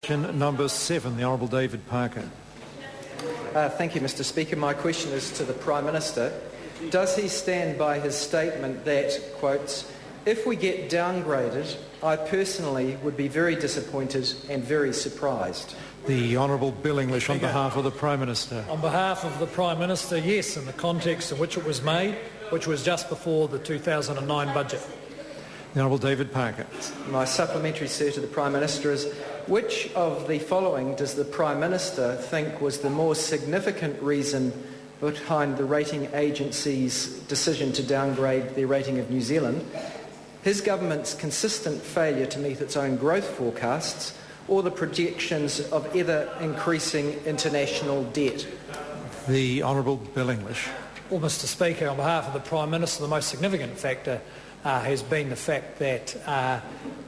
Question number 7, the Honourable David Parker. Thank you, Mr. Speaker. My question is to the Prime Minister. Does he stand by his statement that, quotes, "If we get downgraded, I personally would be very disappointed and very surprised"? The Honourable Bill English on behalf of the Prime Minister. On behalf of the Prime Minister, yes, in the context in which it was made, which was just before the 2009 budget. The Honourable David Parker. My supplementary, sir, to the Prime Minister is, which of the following does the Prime Minister think was the more significant reason behind the rating agency's decision to downgrade the rating of New Zealand? His government's consistent failure to meet its own growth forecasts, or the projections of ever-increasing international debt? The Honourable Bill English. Well, Mr. Speaker, on behalf of the Prime Minister, the most significant factor has been the fact that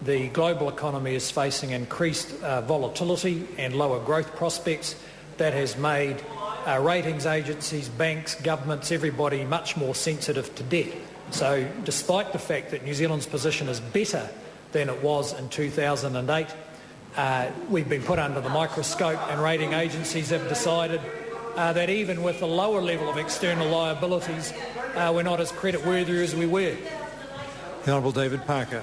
the global economy is facing increased volatility and lower growth prospects. That has made ratings agencies, banks, governments, everybody much more sensitive to debt. So despite the fact that New Zealand's position is better than it was in 2008, we've been put under the microscope, and rating agencies have decided that even with a lower level of external liabilities, we're not as creditworthy as we were. The Honourable David Parker.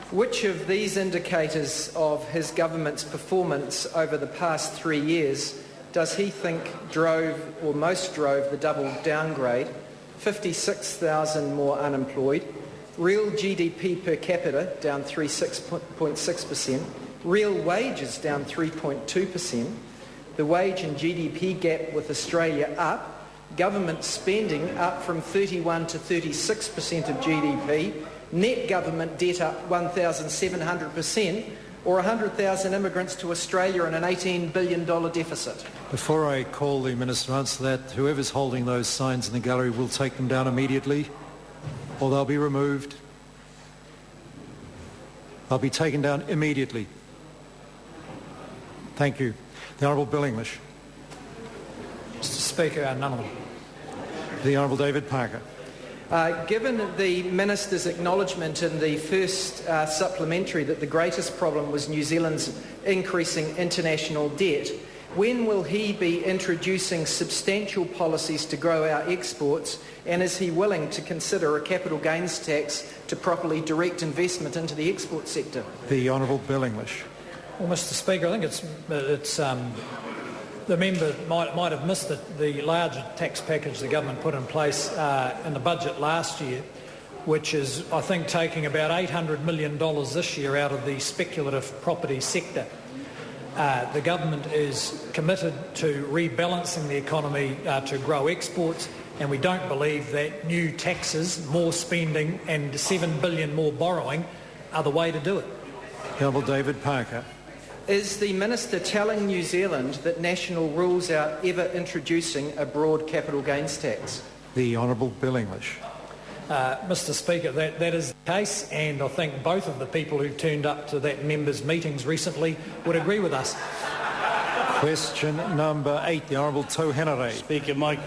Which of these indicators of his government's performance over the past 3 years does he think most drove the double downgrade? 56,000 more unemployed, real GDP per capita down 36.6%, real wages down 3.2%, the wage and GDP gap with Australia up, government spending up from 31 to 36% of GDP, net government debt up 1,700%, or 100,000 immigrants to Australia and an $18 billion deficit. Before I call the Minister to answer that, whoever's holding those signs in the gallery will take them down immediately, or they'll be removed. They'll be taken down immediately. Thank you. The Honourable Bill English. Mr. Speaker, none of them. The Honourable David Parker. Given the Minister's acknowledgement in the first supplementary that the greatest problem was New Zealand's increasing international debt, when will he be introducing substantial policies to grow our exports, and is he willing to consider a capital gains tax to properly direct investment into the export sector? The Honourable Bill English. Well, Mr. Speaker, I think it's the member might have missed the large tax package the government put in place in the budget last year, which is, I think, taking about $800 million this year out of the speculative property sector. The government is committed to rebalancing the economy to grow exports, and we don't believe that new taxes, more spending and $7 billion more borrowing are the way to do it. The Honourable David Parker. Is the Minister telling New Zealand that National rules out ever introducing a broad capital gains tax? The Honourable Bill English. Mr. Speaker, that is the case, and I think both of the people who turned up to that members' meetings recently would agree with us. Question number 8, the Honourable Tauhenare. Speaker, my question